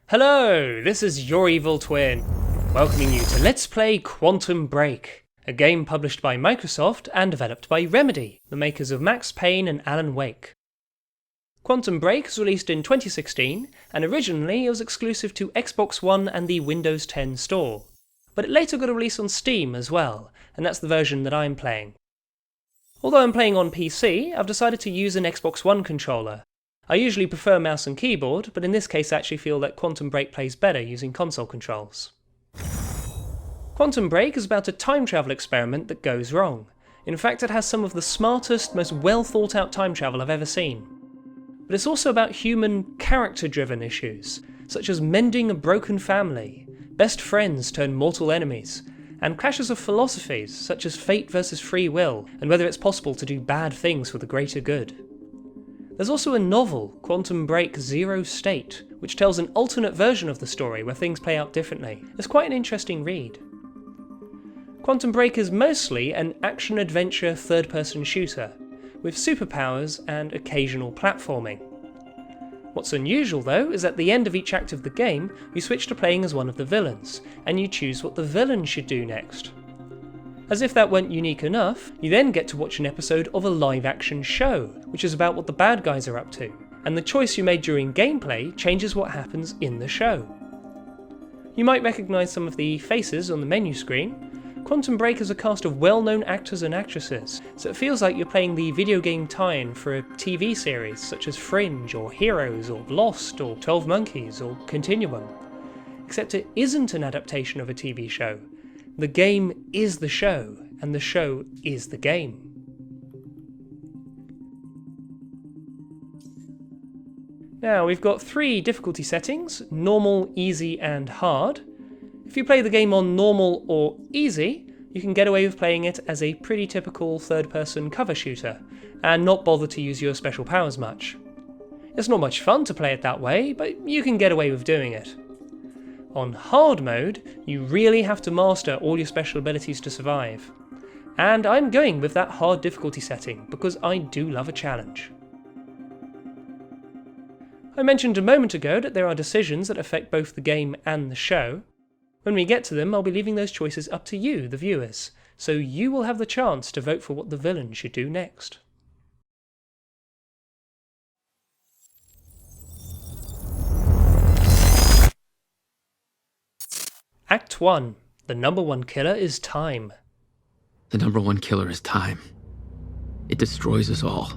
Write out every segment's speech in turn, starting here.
Hello, this is your evil twin, welcoming you to Let's Play Quantum Break, a game published by Microsoft and developed by Remedy, the makers of Max Payne and Alan Wake. Quantum Break was released in 2016, and originally it was exclusive to Xbox One and the Windows 10 store, but it later got a release on Steam as well, and that's the version that I'm playing. Although I'm playing on PC, I've decided to use an Xbox One controller. I usually prefer mouse and keyboard, but in this case I actually feel that Quantum Break plays better using console controls. Quantum Break is about a time travel experiment that goes wrong. In fact, it has some of the smartest, most well thought out time travel I've ever seen. But it's also about human, character-driven issues, such as mending a broken family, best friends turn mortal enemies, and clashes of philosophies such as fate versus free will, and whether it's possible to do bad things for the greater good. There's also a novel, Quantum Break Zero State, which tells an alternate version of the story where things play out differently. It's quite an interesting read. Quantum Break is mostly an action-adventure third-person shooter, with superpowers and occasional platforming. What's unusual though is at the end of each act of the game, you switch to playing as one of the villains, and you choose what the villain should do next. As if that weren't unique enough, you then get to watch an episode of a live-action show, which is about what the bad guys are up to, and the choice you made during gameplay changes what happens in the show. You might recognise some of the faces on the menu screen. Quantum Break is a cast of well-known actors and actresses, so it feels like you're playing the video game tie-in for a TV series such as Fringe, or Heroes, or Lost, or 12 Monkeys, or Continuum. Except it isn't an adaptation of a TV show. The game is the show, and the show is the game. Now, we've got 3 difficulty settings: normal, easy, and hard. If you play the game on normal or easy, you can get away with playing it as a pretty typical third-person cover shooter, and not bother to use your special powers much. It's not much fun to play it that way, but you can get away with doing it. On hard mode, you really have to master all your special abilities to survive. And I'm going with that hard difficulty setting, because I do love a challenge. I mentioned a moment ago that there are decisions that affect both the game and the show. When we get to them, I'll be leaving those choices up to you, the viewers, so you will have the chance to vote for what the villain should do next. Act 1. The number one killer is time. The number one killer is time. It destroys us all.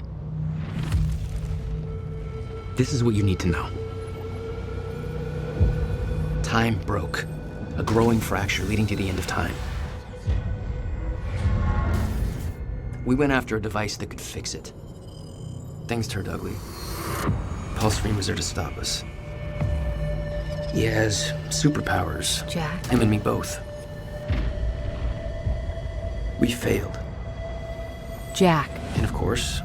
This is what you need to know. Time broke. A growing fracture leading to the end of time. We went after a device that could fix it. Things turned ugly. Paul Serene was there to stop us. He has superpowers. Jack? Him and me both. We failed. Jack. And of course,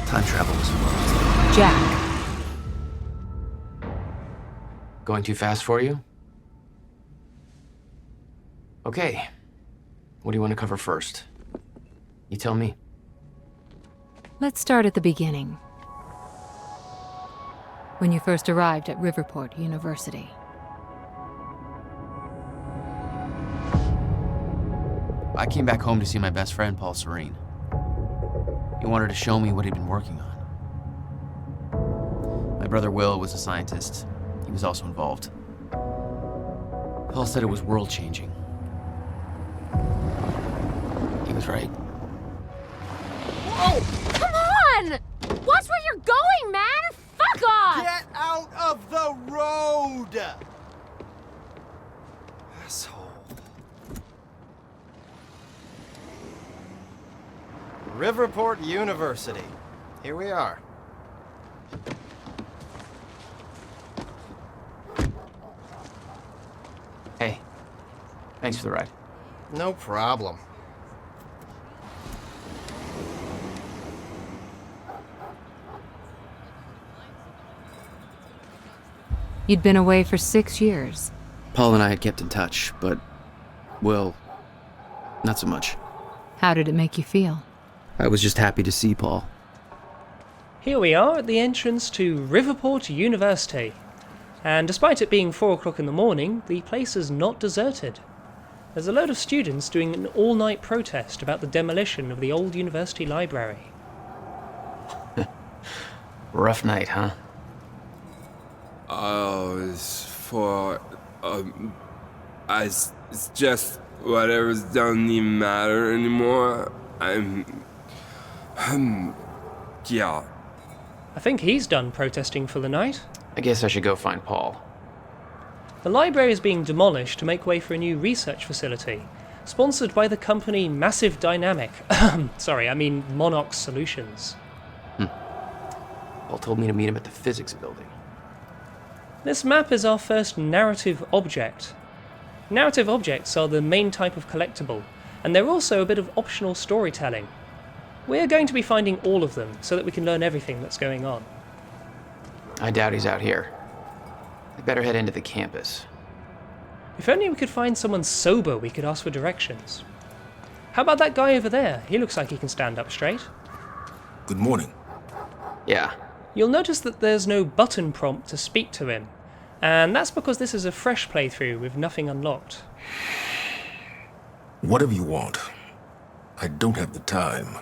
time travel was involved. Jack. Going too fast for you? Okay. What do you want to cover first? You tell me. Let's start at the beginning. When you first arrived at Riverport University. I came back home to see my best friend, Paul Serene. He wanted to show me what he'd been working on. My brother Will was a scientist. He was also involved. Paul said it was world-changing. He was right. Whoa! Come on! Watch where you're going, man! Fuck off! Get out of the road! Asshole. Riverport University. Here we are. Hey, thanks for the ride. No problem. You'd been away for 6 years. Paul and I had kept in touch, but, well, not so much. How did it make you feel? I was just happy to see Paul. Here we are at the entrance to Riverport University, and despite it being 4 o'clock in the morning, the place is not deserted. There's a load of students doing an all-night protest about the demolition of the old university library. Rough night, huh? It's just whatever's doesn't even matter anymore. Yeah. I think he's done protesting for the night. I guess I should go find Paul. The library is being demolished to make way for a new research facility, sponsored by the company Massive Dynamic. Monarch Solutions. Paul told me to meet him at the physics building. This map is our first narrative object. Narrative objects are the main type of collectible, and they're also a bit of optional storytelling. We're going to be finding all of them, so that we can learn everything that's going on. I doubt he's out here. I better head into the campus. If only we could find someone sober we could ask for directions. How about that guy over there? He looks like he can stand up straight. Good morning. Yeah. You'll notice that there's no button prompt to speak to him, and that's because this is a fresh playthrough with nothing unlocked. Whatever you want. I don't have the time.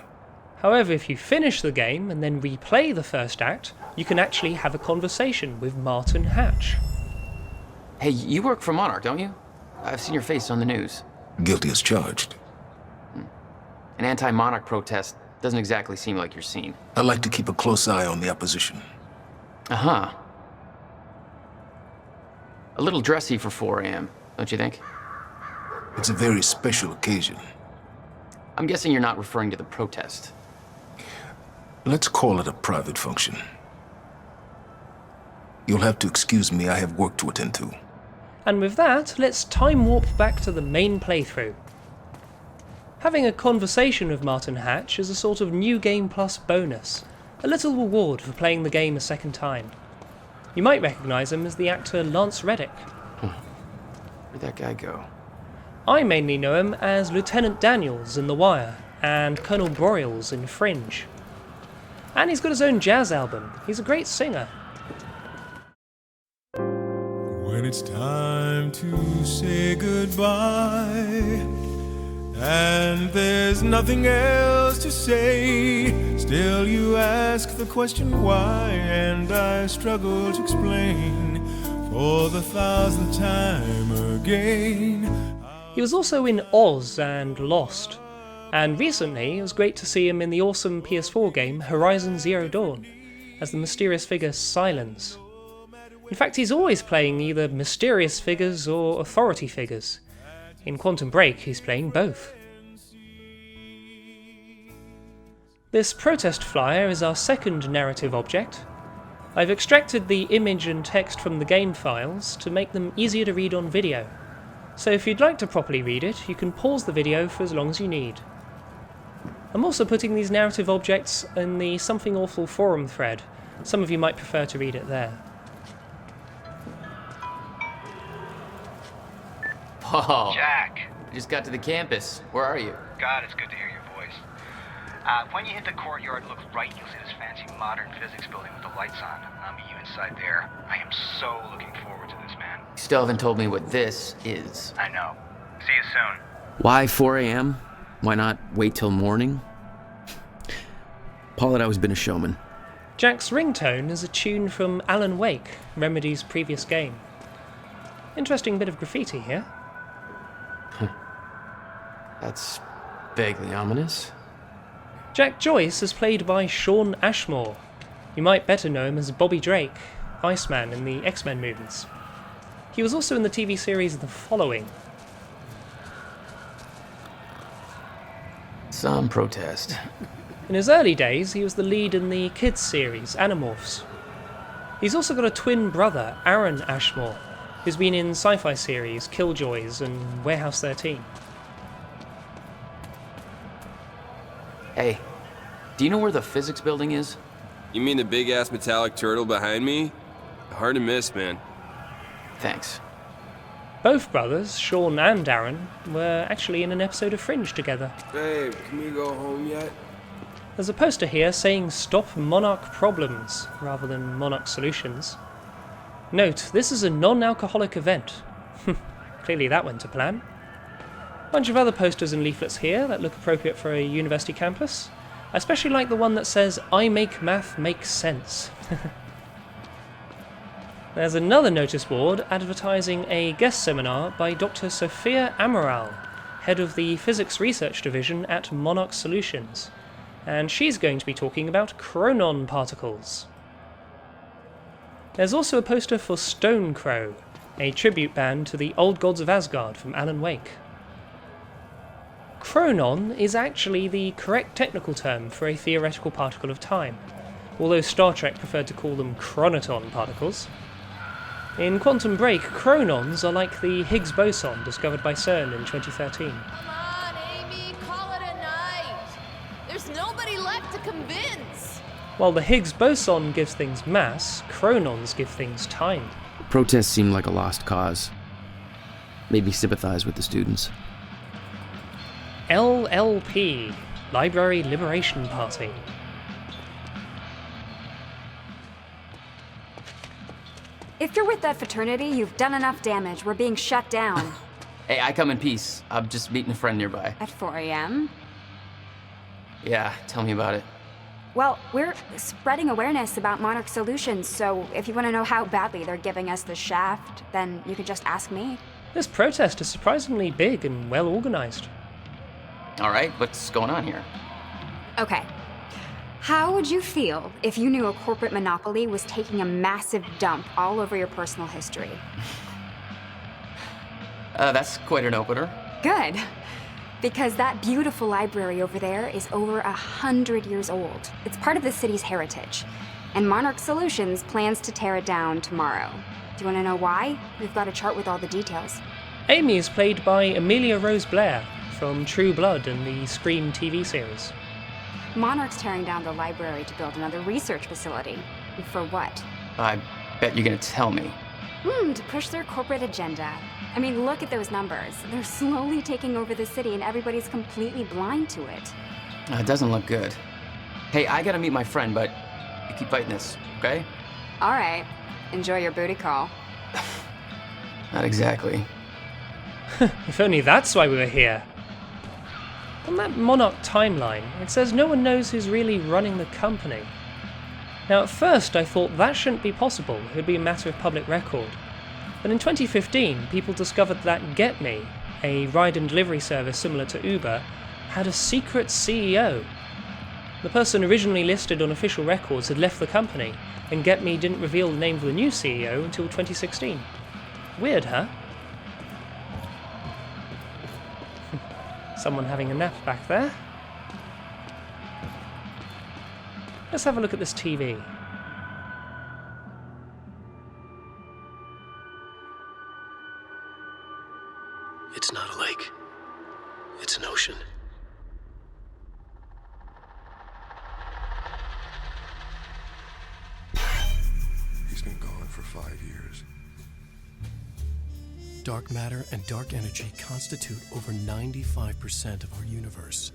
However, if you finish the game and then replay the first act, you can actually have a conversation with Martin Hatch. Hey, you work for Monarch, don't you? I've seen your face on the news. Guilty as charged. An anti-Monarch protest doesn't exactly seem like your scene. I like to keep a close eye on the opposition. Uh-huh. A little dressy for 4 a.m., don't you think? It's a very special occasion. I'm guessing you're not referring to the protest. Let's call it a private function. You'll have to excuse me, I have work to attend to. And with that, let's time warp back to the main playthrough. Having a conversation with Martin Hatch is a sort of New Game Plus bonus, a little reward for playing the game a second time. You might recognise him as the actor Lance Reddick. Where'd that guy go? I mainly know him as Lieutenant Daniels in The Wire and Colonel Broyles in Fringe. And he's got his own jazz album. He's a great singer. When it's time to say goodbye and there's nothing else to say, still you ask the question why, and I struggle to explain for the 1,000th time again. He was also in Oz and Lost, and recently it was great to see him in the awesome PS4 game Horizon Zero Dawn as the mysterious figure Silence. In fact, he's always playing either mysterious figures or authority figures. In Quantum Break, he's playing both. This protest flyer is our second narrative object. I've extracted the image and text from the game files to make them easier to read on video. So if you'd like to properly read it, you can pause the video for as long as you need. I'm also putting these narrative objects in the Something Awful forum thread. Some of you might prefer to read it there. Paul. Jack. I just got to the campus. Where are you? God, it's good to hear your voice. When you hit the courtyard, look right, you'll see this fancy modern physics building with the lights on. I'll meet you inside there. I am so looking forward to this, man. You still haven't told me what this is. I know. See you soon. Why 4 a.m.? Why not wait till morning? Paul had always been a showman. Jack's ringtone is a tune from Alan Wake, Remedy's previous game. Interesting bit of graffiti here. That's vaguely ominous. Jack Joyce is played by Shawn Ashmore. You might better know him as Bobby Drake, Iceman in the X-Men movies. He was also in the TV series The Following. Some protest. In his early days, he was the lead in the kids series Animorphs. He's also got a twin brother, Aaron Ashmore, who's been in sci-fi series Killjoys and Warehouse 13. Hey, do you know where the physics building is? You mean the big-ass metallic turtle behind me? Hard to miss, man. Thanks. Both brothers, Shawn and Aaron, were actually in an episode of Fringe together. Babe, can we go home yet? There's a poster here saying "Stop Monarch Problems" rather than "Monarch Solutions." Note, this is a non-alcoholic event. Clearly that went to plan. Bunch of other posters and leaflets here that look appropriate for a university campus. I especially like the one that says "I make math make sense." There's another notice board advertising a guest seminar by Dr. Sophia Amaral, head of the Physics Research Division at Monarch Solutions, and she's going to be talking about chronon particles. There's also a poster for Stone Crow, a tribute band to the Old Gods of Asgard from Alan Wake. Chronon is actually the correct technical term for a theoretical particle of time, although Star Trek preferred to call them chronoton particles. In Quantum Break, chronons are like the Higgs boson discovered by CERN in 2013. Come on, Amy, call it a night. There's nobody left to convince. While the Higgs boson gives things mass, chronons give things time. Protests seem like a lost cause. Maybe sympathize with the students. LLP, Library Liberation Party. If you're with that fraternity, you've done enough damage. We're being shut down. Hey, I come in peace. I'm just meeting a friend nearby. At 4 a.m.? Yeah, tell me about it. Well, we're spreading awareness about Monarch Solutions, so if you want to know how badly they're giving us the shaft, then you could just ask me. This protest is surprisingly big and well organized. All right, what's going on here? Okay. How would you feel if you knew a corporate monopoly was taking a massive dump all over your personal history? That's quite an opener. Good. Because that beautiful library over there is over 100 years old. It's part of the city's heritage. And Monarch Solutions plans to tear it down tomorrow. Do you want to know why? We've got a chart with all the details. Amy is played by Amelia Rose Blair from True Blood and the Scream TV series. Monarch's tearing down the library to build another research facility. For what? I bet you're gonna tell me. To push their corporate agenda. I mean, look at those numbers. They're slowly taking over the city and everybody's completely blind to it. It doesn't look good. Hey, I gotta meet my friend, but you keep fighting this, okay? All right. Enjoy your booty call. Not exactly. If only that's why we were here. On that Monarch timeline, it says no one knows who's really running the company. Now at first I thought that shouldn't be possible, it would be a matter of public record. But in 2015, people discovered that GetMe, a ride and delivery service similar to Uber, had a secret CEO. The person originally listed on official records had left the company, and GetMe didn't reveal the name of the new CEO until 2016. Weird, huh? Someone having a nap back there. Let's have a look at this TV. It's not a lake. It's an ocean. He's been gone for 5 years. Dark matter and dark energy constitute over 95% of our universe.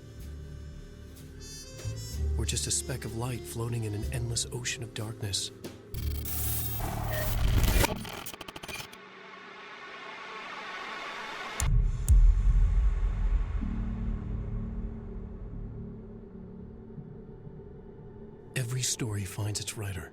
We're just a speck of light floating in an endless ocean of darkness. Every story finds its writer.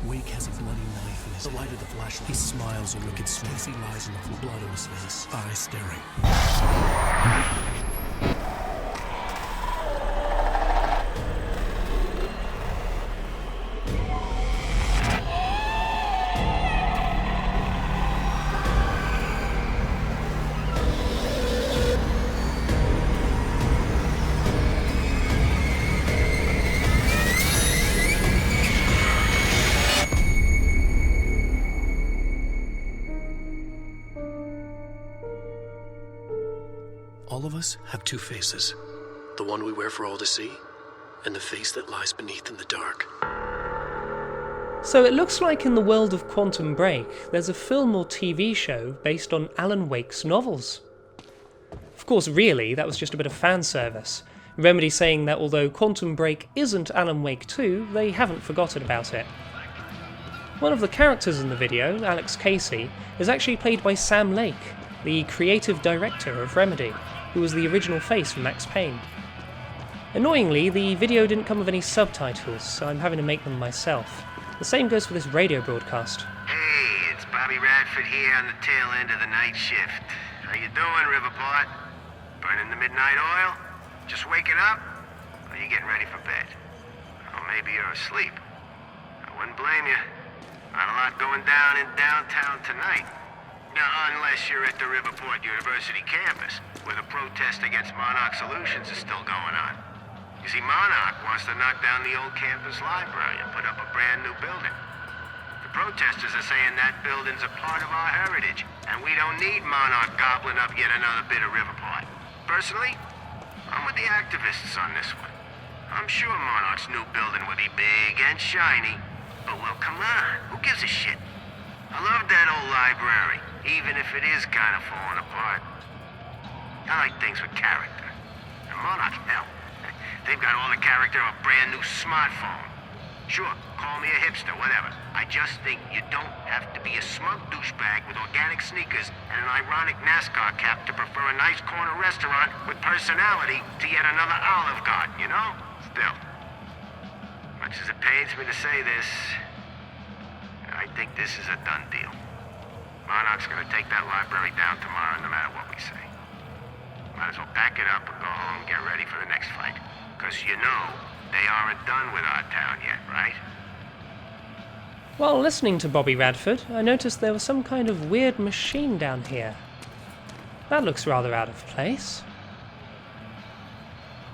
Wake has a bloody knife in his light of the flashlight. He smiles a wicked Stacy lies in the blood on his face, eyes staring. All of us have two faces. The one we wear for all to see, and the face that lies beneath in the dark. So it looks like in the world of Quantum Break, there's a film or TV show based on Alan Wake's novels. Of course, really, that was just a bit of fan service. Remedy saying that although Quantum Break isn't Alan Wake 2, they haven't forgotten about it. One of the characters in the video, Alex Casey, is actually played by Sam Lake, the creative director of Remedy, who was the original face for Max Payne. Annoyingly, the video didn't come with any subtitles, so I'm having to make them myself. The same goes for this radio broadcast. Hey, it's Bobby Radford here on the tail end of the night shift. How you doing, Riverport? Burning the midnight oil? Just waking up? Or you getting ready for bed? Or maybe you're asleep. I wouldn't blame you. Not a lot going down in downtown tonight. Unless you're at the Riverport University campus, where the protest against Monarch Solutions is still going on. You see, Monarch wants to knock down the old campus library and put up a brand new building. The protesters are saying that building's a part of our heritage, and we don't need Monarch gobbling up yet another bit of Riverport. Personally, I'm with the activists on this one. I'm sure Monarch's new building will be big and shiny, but well, come on, who gives a shit? I love that old library, even if it is kind of falling apart. I like things with character. And Monarch, hell, they've got all the character of a brand new smartphone. Sure, call me a hipster, whatever. I just think you don't have to be a smug douchebag with organic sneakers and an ironic NASCAR cap to prefer a nice corner restaurant with personality to yet another Olive Garden, you know? Still, much as it pains me to say this, I think this is a done deal. Monarch's gonna take that library down tomorrow no matter what we say. Might as well pack it up and go home and get ready for the next fight. Because you know, they aren't done with our town yet, right? While listening to Bobby Radford, I noticed there was some kind of weird machine down here. That looks rather out of place.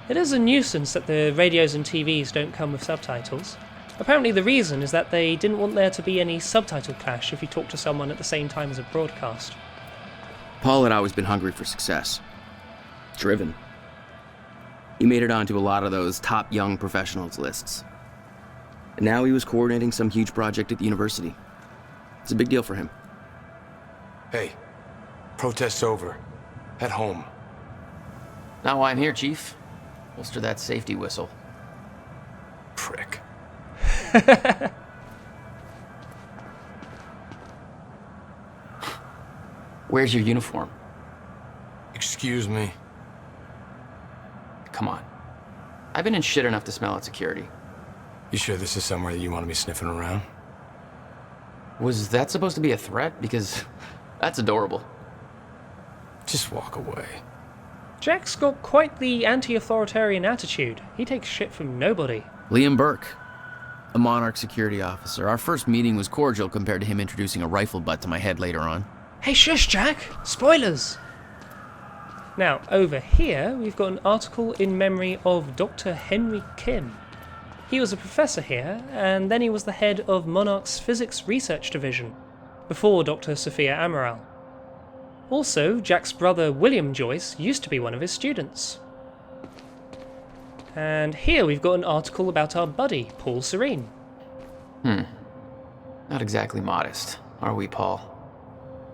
It is a nuisance that the radios and TVs don't come with subtitles. Apparently the reason is that they didn't want there to be any subtitle clash if you talk to someone at the same time as a broadcast. Paul had always been hungry for success. Driven. He made it onto a lot of those top young professionals lists. And now he was coordinating some huge project at the university. It's a big deal for him. Hey, protest's over. At home. Not why I'm here, Chief. Holster that safety whistle. Prick. Where's your uniform? Excuse me. Come on. I've been in shit enough to smell at security. You sure this is somewhere that you want to be sniffing around? Was that supposed to be a threat? Because that's adorable. Just walk away. Jack's got quite the anti-authoritarian attitude. He takes shit from nobody. Liam Burke, a Monarch security officer. Our first meeting was cordial compared to him introducing a rifle butt to my head later on. Hey, shush, Jack! Spoilers! Now, over here, we've got an article in memory of Dr. Henry Kim. He was a professor here, and then he was the head of Monarch's Physics Research Division, before Dr. Sophia Amaral. Also, Jack's brother William Joyce used to be one of his students. And here we've got an article about our buddy, Paul Serene. Not exactly modest, are we, Paul?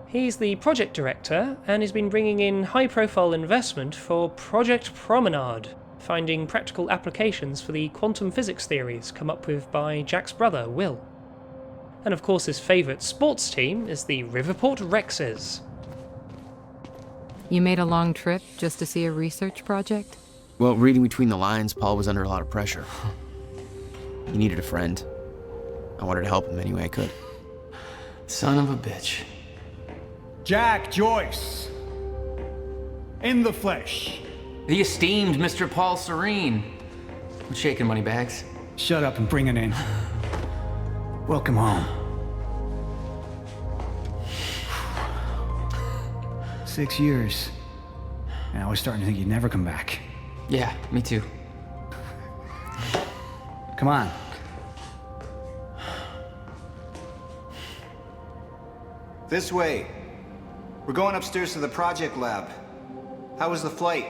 He's the project director, and he's been bringing in high-profile investment for Project Promenade, finding practical applications for the quantum physics theories come up with by Jack's brother, Will. And of course his favourite sports team is the Riverport Rexes. You made a long trip just to see a research project? Well, reading between the lines, Paul was under a lot of pressure. He needed a friend. I wanted to help him any way I could. Son of a bitch. Jack Joyce. In the flesh. The esteemed Mr. Paul Serene. What's shaking, moneybags? Shut up and bring it in. Welcome home. 6 years. And I was starting to think you'd never come back. Yeah, me too. Come on. This way. We're going upstairs to the project lab. How was the flight?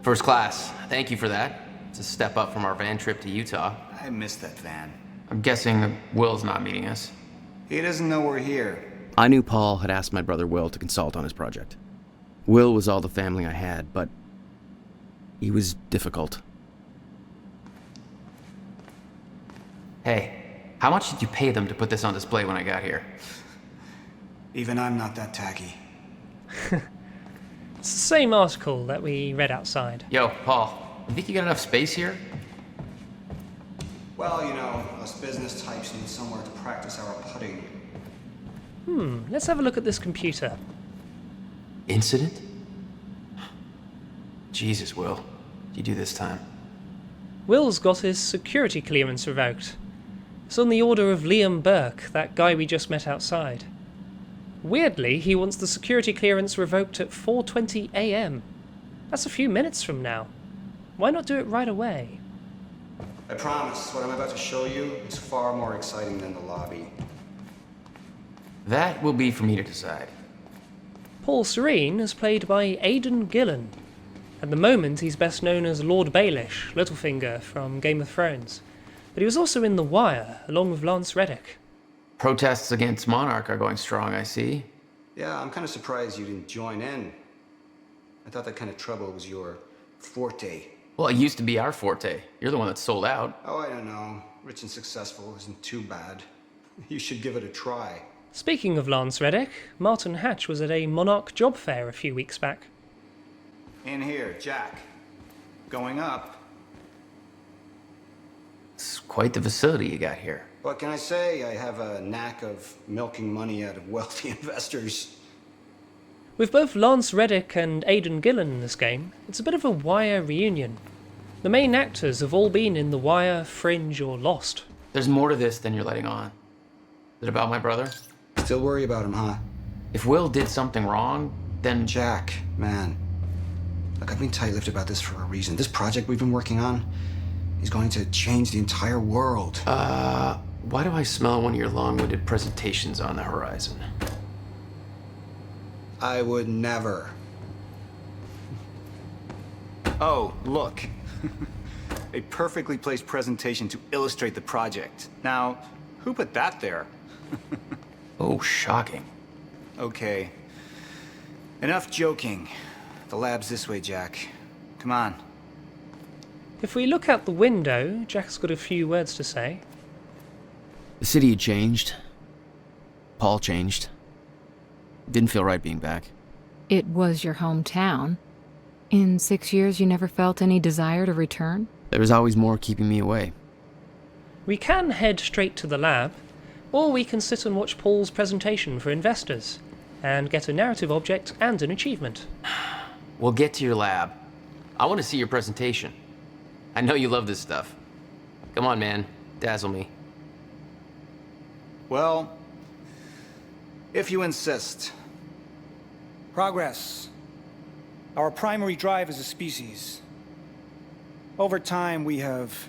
First class. Thank you for that. It's a step up from our van trip to Utah. I missed that van. I'm guessing Will's not meeting us. He doesn't know we're here. I knew Paul had asked my brother Will to consult on his project. Will was all the family I had, but he was difficult. Hey, how much did you pay them to put this on display when I got here? Even I'm not that tacky. It's the same article that we read outside. Yo, Paul, you think you got enough space here? Well, you know, us business types need somewhere to practice our putting. Let's have a look at this computer. Incident? Jesus, Will. What'd you do this time? Will's got his security clearance revoked. It's on the order of Liam Burke, that guy we just met outside. Weirdly, he wants the security clearance revoked at 4:20 AM. That's a few minutes from now. Why not do it right away? I promise, what I'm about to show you is far more exciting than the lobby. That will be for me to decide. Paul Serene is played by Aidan Gillen. At the moment, he's best known as Lord Baelish, Littlefinger from Game of Thrones. But he was also in The Wire, along with Lance Reddick. Protests against Monarch are going strong, I see. Yeah, I'm kind of surprised you didn't join in. I thought that kind of trouble was your forte. Well, it used to be our forte. You're the one that sold out. Oh, I don't know. Rich and successful isn't too bad. You should give it a try. Speaking of Lance Reddick, Martin Hatch was at a Monarch job fair a few weeks back. In here, Jack. Going up. It's quite the facility you got here. What can I say? I have a knack of milking money out of wealthy investors. With both Lance Reddick and Aidan Gillen in this game, it's a bit of a Wire reunion. The main actors have all been in The Wire, Fringe, or Lost. There's more to this than you're letting on. Is it about my brother? Still worry about him, huh? If Will did something wrong, then... Jack, man. Look, I've been tight-lipped about this for a reason. This project we've been working on is going to change the entire world. Why do I smell one of your long-winded presentations on the horizon? I would never. Oh, look. A perfectly placed presentation to illustrate the project. Now, who put that there? Oh, shocking. Okay. Enough joking. The lab's this way, Jack. Come on. If we look out the window, Jack's got a few words to say. The city had changed. Paul changed. Didn't feel right being back. It was your hometown. In 6 years, you never felt any desire to return? There was always more keeping me away. We can head straight to the lab, or we can sit and watch Paul's presentation for investors, and get a narrative object and an achievement. We'll get to your lab. I want to see your presentation. I know you love this stuff. Come on, man. Dazzle me. Well, if you insist. Progress. Our primary drive as a species. Over time, we have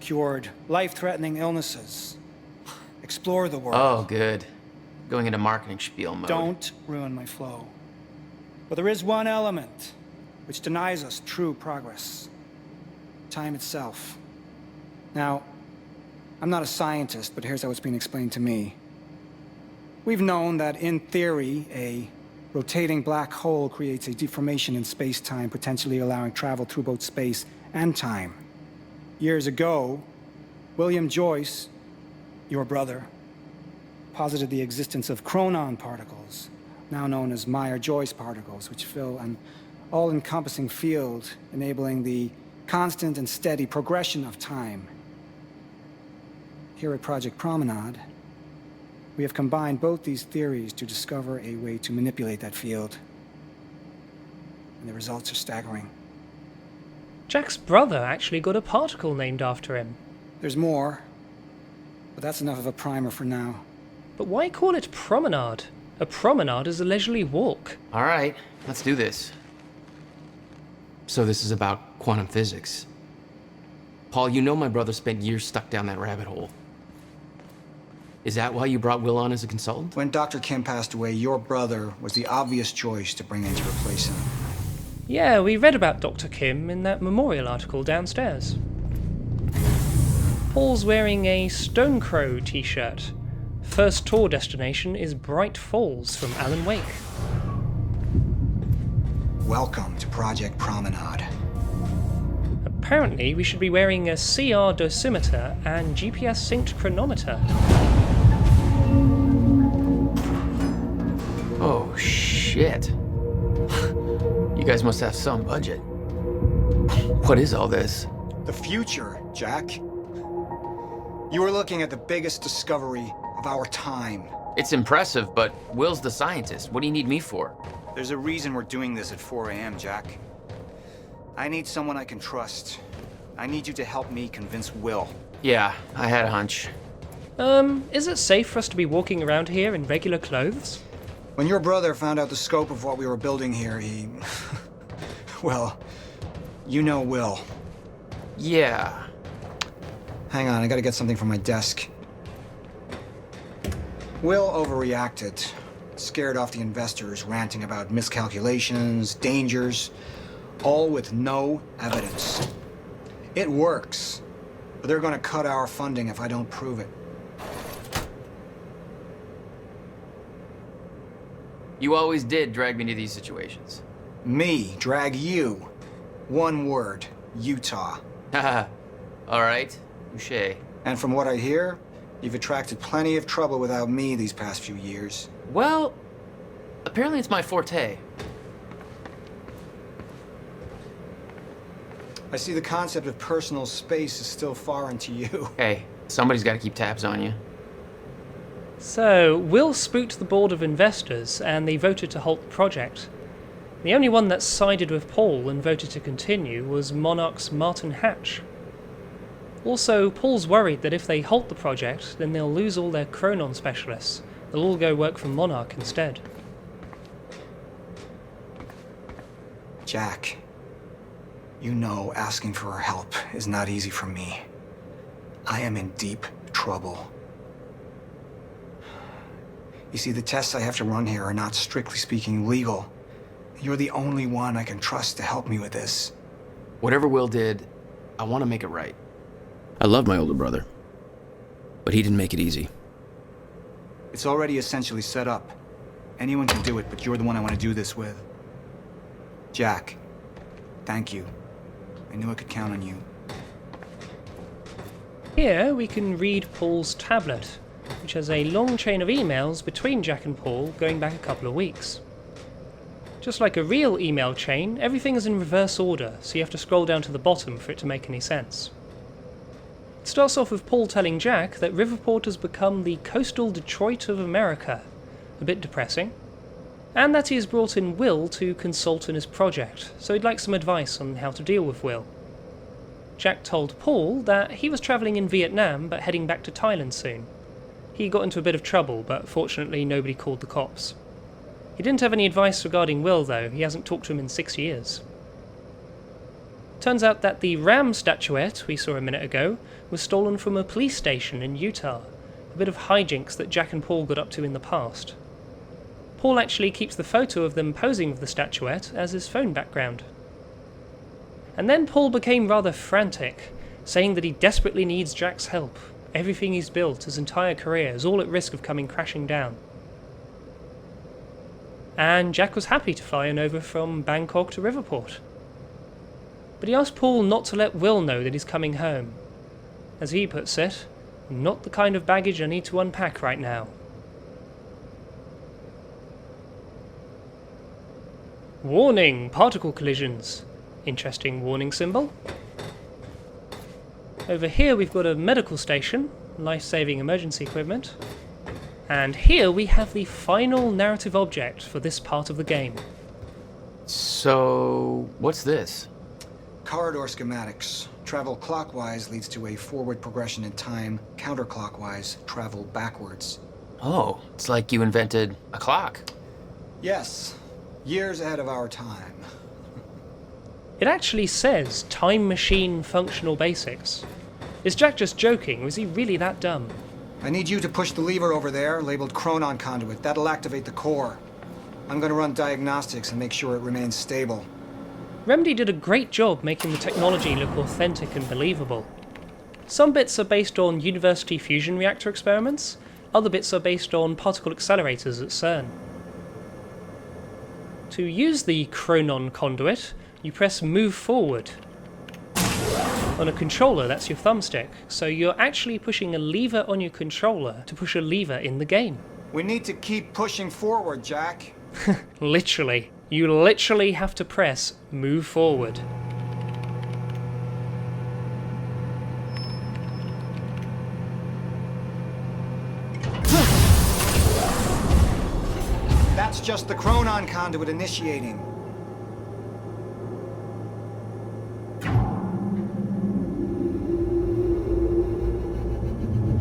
cured life-threatening illnesses. Explore the world. Oh, good. Going into marketing spiel mode. Don't ruin my flow. But there is one element which denies us true progress. Time itself. Now, I'm not a scientist, but here's how it's been explained to me. We've known that, in theory, a rotating black hole creates a deformation in space-time, potentially allowing travel through both space and time. Years ago, William Joyce, your brother, posited the existence of chronon particles, now known as Meyer-Joyce particles, which fill an all-encompassing field, enabling the constant and steady progression of time. Here at Project Promenade, we have combined both these theories to discover a way to manipulate that field. And the results are staggering. Jack's brother actually got a particle named after him. There's more, but that's enough of a primer for now. But why call it promenade? A promenade is a leisurely walk. All right, let's do this. So this is about quantum physics. Paul, you know my brother spent years stuck down that rabbit hole. Is that why you brought Will on as a consultant? When Dr. Kim passed away, your brother was the obvious choice to bring in to replace him. Yeah, we read about Dr. Kim in that memorial article downstairs. Paul's wearing a Stone Crow t-shirt. First tour destination is Bright Falls from Alan Wake. Welcome to Project Promenade. Apparently, we should be wearing a CR dosimeter and GPS-synced chronometer. Oh, shit. You guys must have some budget. What is all this? The future, Jack. You are looking at the biggest discovery of our time. It's impressive, but Will's the scientist. What do you need me for? There's a reason we're doing this at 4 a.m., Jack. I need someone I can trust. I need you to help me convince Will. Yeah, I had a hunch. Is it safe for us to be walking around here in regular clothes? When your brother found out the scope of what we were building here, he... well, you know Will. Yeah. Hang on, I gotta get something from my desk. Will overreacted. Scared off the investors, ranting about miscalculations, dangers, all with no evidence. It works, but they're gonna cut our funding if I don't prove it. You always did drag me to these situations. Me drag you. One word, Utah. Haha. All right, touché. And from what I hear, you've attracted plenty of trouble without me these past few years. Well, apparently it's my forte. I see the concept of personal space is still foreign to you. Hey, somebody's got to keep tabs on you. So, Will spooked the board of investors and they voted to halt the project. The only one that sided with Paul and voted to continue was Monarch's Martin Hatch. Also, Paul's worried that if they halt the project, then they'll lose all their Chronon specialists. They'll all go work for Monarch instead. Jack, you know asking for her help is not easy for me. I am in deep trouble. You see, the tests I have to run here are not strictly speaking legal. You're the only one I can trust to help me with this. Whatever Will did, I want to make it right. I love my older brother, but he didn't make it easy. It's already essentially set up. Anyone can do it, but you're the one I want to do this with. Jack, thank you. I knew I could count on you. Here we can read Paul's tablet, which has a long chain of emails between Jack and Paul going back a couple of weeks. Just like a real email chain, everything is in reverse order, so you have to scroll down to the bottom for it to make any sense. It starts off with Paul telling Jack that Riverport has become the coastal Detroit of America, a bit depressing, and that he has brought in Will to consult on his project, so he'd like some advice on how to deal with Will. Jack told Paul that he was travelling in Vietnam but heading back to Thailand soon. He got into a bit of trouble, but fortunately nobody called the cops. He didn't have any advice regarding Will though, he hasn't talked to him in 6 years. Turns out that the ram statuette we saw a minute ago was stolen from a police station in Utah, a bit of hijinks that Jack and Paul got up to in the past. Paul actually keeps the photo of them posing with the statuette as his phone background. And then Paul became rather frantic, saying that he desperately needs Jack's help. Everything he's built, his entire career, is all at risk of coming crashing down. And Jack was happy to fly on over from Bangkok to Riverport. But he asked Paul not to let Will know that he's coming home. As he puts it, not the kind of baggage I need to unpack right now. Warning! Particle collisions. Interesting warning symbol. Over here we've got a medical station, life-saving emergency equipment. And here we have the final narrative object for this part of the game. So, what's this? Corridor schematics. Travel clockwise leads to a forward progression in time. Counterclockwise, travel backwards. Oh, it's like you invented a clock. Yes. Years ahead of our time. It actually says Time Machine Functional Basics. Is Jack just joking, or is he really that dumb? I need you to push the lever over there, labeled Chronon Conduit. That'll activate the core. I'm gonna run diagnostics and make sure it remains stable. Remedy did a great job making the technology look authentic and believable. Some bits are based on university fusion reactor experiments, other bits are based on particle accelerators at CERN. To use the chronon conduit, you press move forward. On a controller, that's your thumbstick, so you're actually pushing a lever on your controller to push a lever in the game. We need to keep pushing forward, Jack. Literally. You literally have to press move forward. That's just the chronon conduit initiating.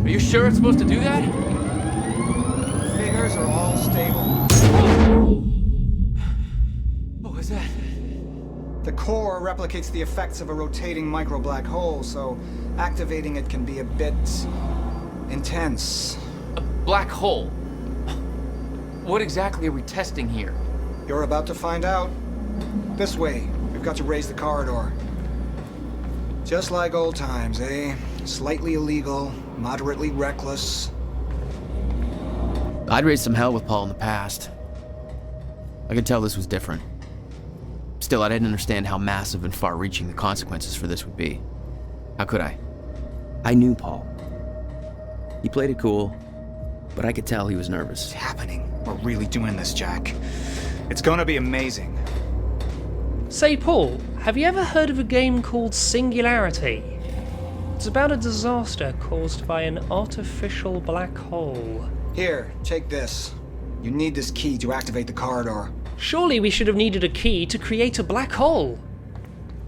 Are you sure it's supposed to do that? Figures are all stable. What was that? The core replicates the effects of a rotating micro-black hole, so activating it can be a bit intense. A black hole? What exactly are we testing here? You're about to find out. This way. We've got to raise the corridor. Just like old times, eh? Slightly illegal, moderately reckless. I'd raised some hell with Paul in the past. I could tell this was different. Still, I didn't understand how massive and far-reaching the consequences for this would be. How could I? I knew Paul. He played it cool, but I could tell he was nervous. It's happening. We're really doing this, Jack. It's gonna be amazing. Say, Paul, have you ever heard of a game called Singularity? It's about a disaster caused by an artificial black hole. Here, take this. You need this key to activate the corridor. Surely we should have needed a key to create a black hole.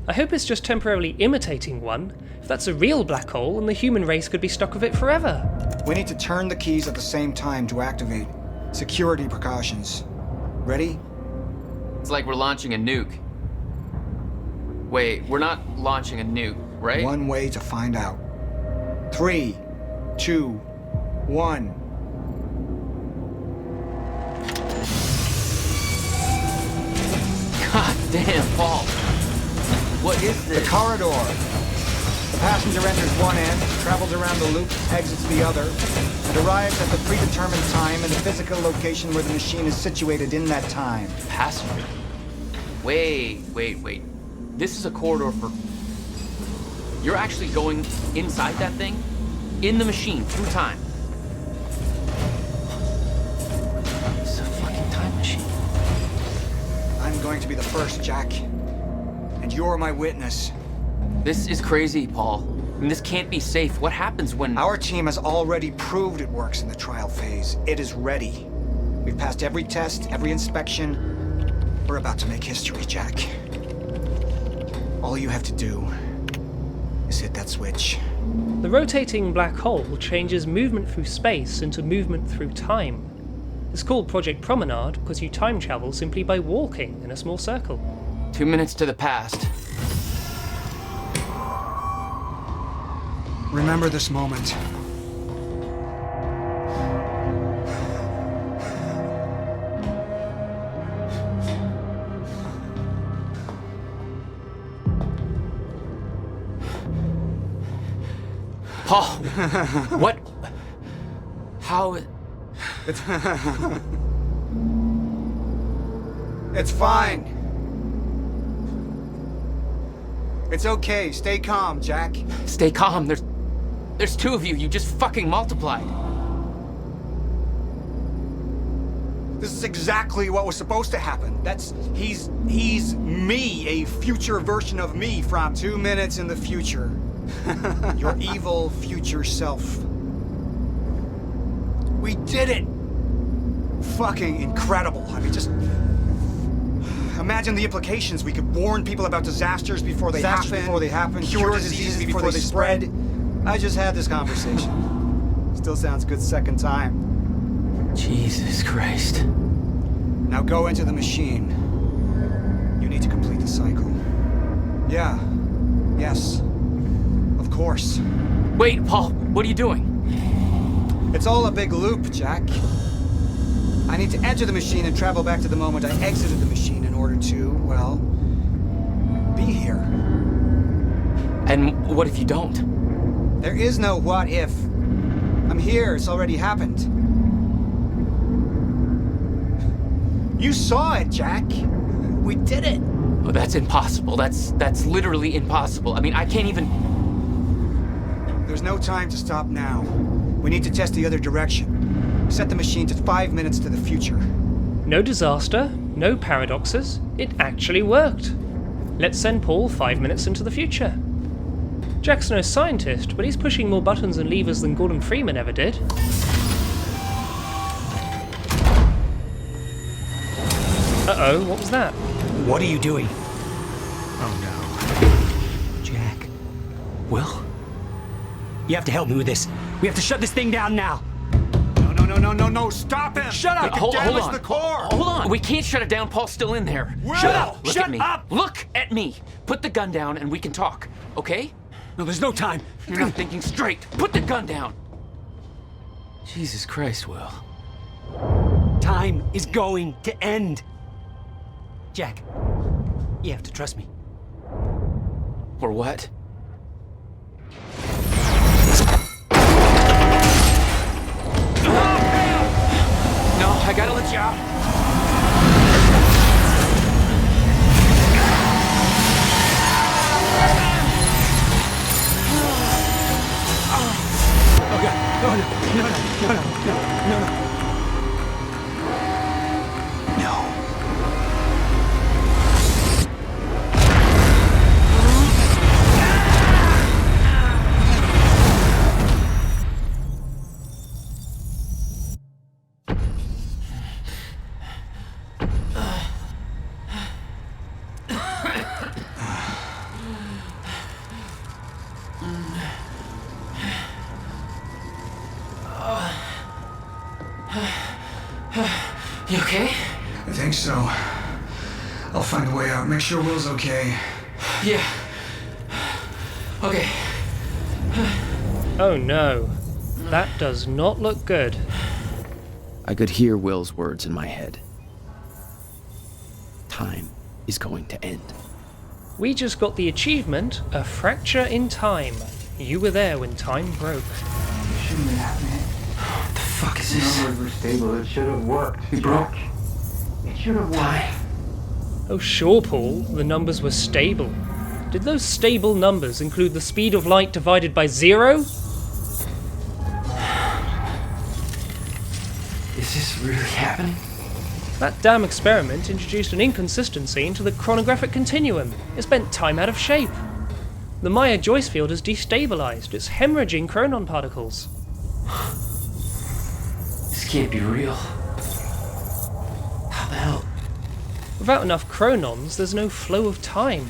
I hope it's just temporarily imitating one. If that's a real black hole, then the human race could be stuck with it forever. We need to turn the keys at the same time to activate. Security precautions. Ready? It's like we're launching a nuke. Wait, we're not launching a nuke, right? One way to find out. 3, 2, 1. God damn, Paul. What is this? The corridor. The passenger enters one end, travels around the loop, exits the other, and arrives at the predetermined time and the physical location where the machine is situated in that time. Passenger? Wait. This is a corridor for... You're actually going inside that thing? In the machine, through time? It's a fucking time machine. I'm going to be the first, Jack. And you're my witness. This is crazy, Paul. I mean, this can't be safe. What happens when... Our team has already proved it works in the trial phase. It is ready. We've passed every test, every inspection. We're about to make history, Jack. All you have to do is hit that switch. The rotating black hole changes movement through space into movement through time. It's called Project Promenade because you time travel simply by walking in a small circle. 2 minutes to the past. Remember this moment. Paul! What? How... It's fine. It's okay. Stay calm, Jack. Stay calm. There's two of you. You just fucking multiplied. This is exactly what was supposed to happen. He's me, a future version of me from 2 minutes in the future. Your evil future self. We did it! Fucking incredible. I mean, just... Imagine the implications. We could warn people about disasters before they happen. Cure diseases before they spread. I just had this conversation. Still sounds good second time. Jesus Christ. Now go into the machine. You need to complete the cycle. Yeah. Yes. Of course. Wait, Paul, what are you doing? It's all a big loop, Jack. I need to enter the machine and travel back to the moment I exited the machine in order to, well, And what if you don't? There is no what if. I'm here, it's already happened. You saw it, Jack. We did it. Oh, that's impossible. That's literally impossible. I mean, I can't even... There's no time to stop now. We need to test the other direction. Set the machine to 5 minutes to the future. No disaster, no paradoxes. It actually worked. Let's send Paul 5 minutes into the future. Jack's no scientist, but he's pushing more buttons and levers than Gordon Freeman ever did. Uh-oh, what was that? What are you doing? Oh no. Jack. Will? You have to help me with this. We have to shut this thing down now. No, stop him! Shut up! Hold on. The core! Hold on. We can't shut it down. Paul's still in there. Shut up! Look Shut at me. up! Look at me. Put the gun down and we can talk, okay? No, there's no time. You're not thinking straight. Put the gun down. Jesus Christ, Will. Time is going to end. Jack, you have to trust me. Or what? No, I gotta let you out. Oh God! No! You okay? I think so. I'll find a way out. Make sure Will's okay. Yeah. Okay. Oh no. That does not look good. I could hear Will's words in my head. Time is going to end. We just got the achievement, a fracture in time. You were there when time broke. Shouldn't have happened. What the fuck is this? Numbers were stable. It should have worked. We broke. It should have worked. Time. Oh sure, Paul, the numbers were stable. Did those stable numbers include the speed of light divided by 0? Is this really happening? That damn experiment introduced an inconsistency into the chronographic continuum. It's bent time out of shape. The Joyce field is destabilized. It's hemorrhaging chronon particles. This can't be real. How the hell? Without enough chronons, there's no flow of time.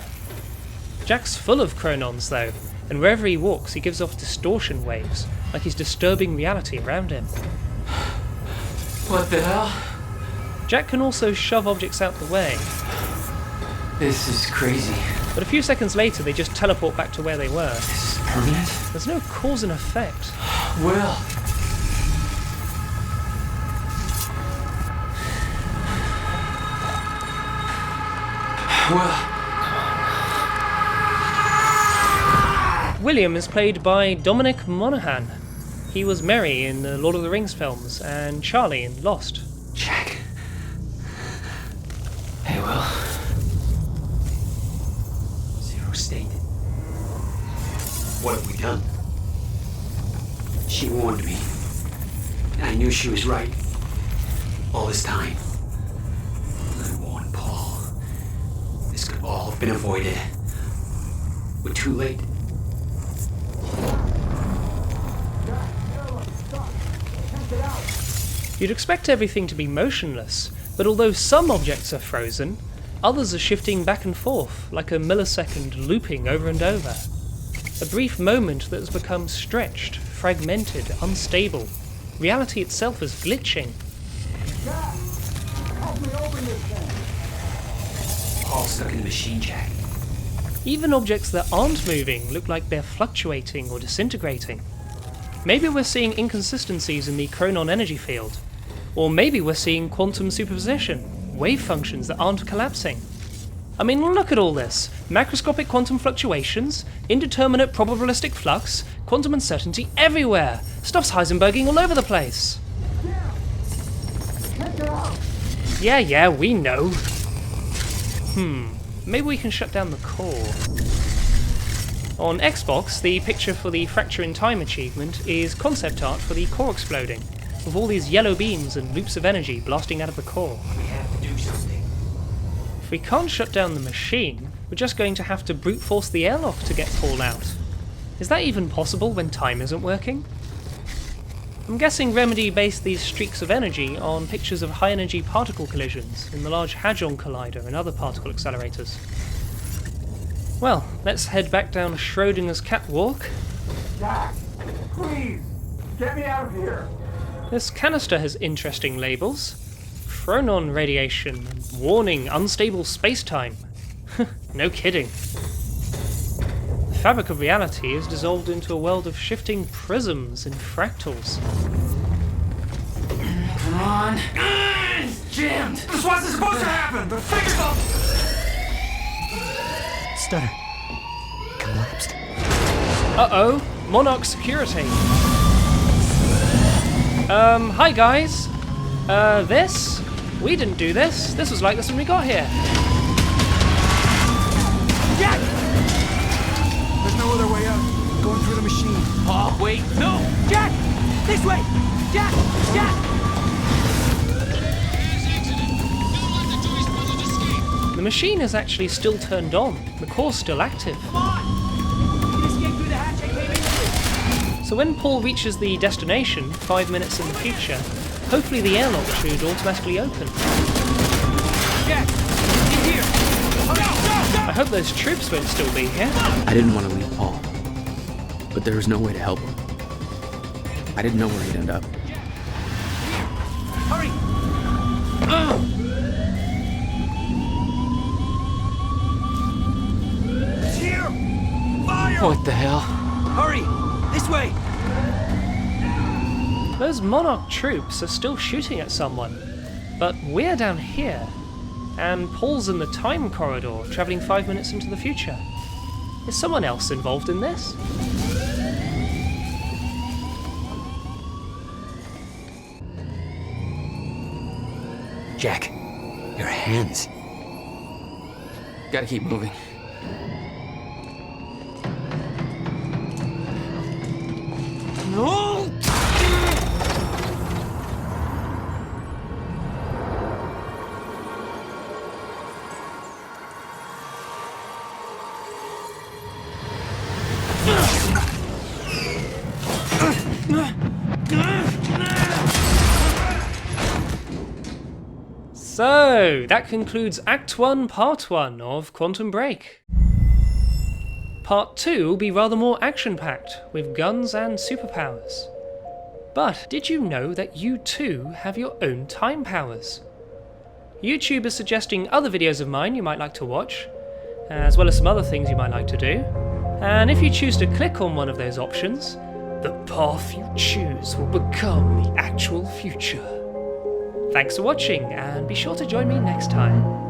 Jack's full of chronons, though, and wherever he walks, he gives off distortion waves, like he's disturbing reality around him. What the hell? Jack can also shove objects out the way, This is crazy. but a few seconds later they just teleport back to where they were. This is permanent? There's no cause and effect. Will. William is played by Dominic Monaghan. He was Merry in the Lord of the Rings films and Charlie in Lost. Jack. Hey, Will. Zero state. What have we done? She warned me. I knew she was right. All this time. I warned Paul. This could all have been avoided. We're too late. You'd expect everything to be motionless, but although some objects are frozen, others are shifting back and forth, like a millisecond looping over and over. A brief moment that has become stretched, fragmented, unstable. Reality itself is glitching. Help me open this thing. Paul's stuck in the machine, Jack. Even objects that aren't moving look like they're fluctuating or disintegrating. Maybe we're seeing inconsistencies in the chronon energy field. Or maybe we're seeing quantum superposition, wave functions that aren't collapsing. I mean, look at all this. Macroscopic quantum fluctuations, indeterminate probabilistic flux, quantum uncertainty everywhere. Stuff's Heisenberging all over the place. Yeah, we know. Maybe we can shut down the core. On Xbox, the picture for the Fracture in Time achievement is concept art for the core exploding, with all these yellow beams and loops of energy blasting out of the core. We have to do something. If we can't shut down the machine, we're just going to have to brute force the airlock to get Paul out. Is that even possible when time isn't working? I'm guessing Remedy based these streaks of energy on pictures of high-energy particle collisions in the Large Hadron Collider and other particle accelerators. Well, let's head back down Schrodinger's catwalk. Jack, please, get me out of here. This canister has interesting labels. Phronon radiation, warning, unstable space-time. No kidding. The fabric of reality is dissolved into a world of shifting prisms and fractals. Come on. Jammed. This wasn't supposed to happen. The figure's up. Stutter. Collapsed. Uh-oh, Monarch security. Hi guys. This? We didn't do this. This was like this when we got here. Jack! There's no other way out. Going through the machine. Oh, wait, no! Jack! This way! Jack! Jack! The machine is actually still turned on. The core's still active. Come on! Escape through the hatch I came into. So when Paul reaches the destination, 5 minutes in the future, hopefully the airlock should automatically open. Jack! In here! I hope those troops won't still be here. I didn't want to leave Paul, but there was no way to help him. I didn't know where he'd end up. Hurry! It's here! Fire! What the hell? Hurry! This way! Those Monarch troops are still shooting at someone, but we're down here, and Paul's in the time corridor, travelling 5 minutes into the future. Is someone else involved in this? Jack, your hands. Gotta keep moving. No! So, that concludes Act 1, Part 1 of Quantum Break. Part 2 will be rather more action-packed, with guns and superpowers. But did you know that you too have your own time powers? YouTube is suggesting other videos of mine you might like to watch, as well as some other things you might like to do. And if you choose to click on one of those options, the path you choose will become the actual future. Thanks for watching, and be sure to join me next time.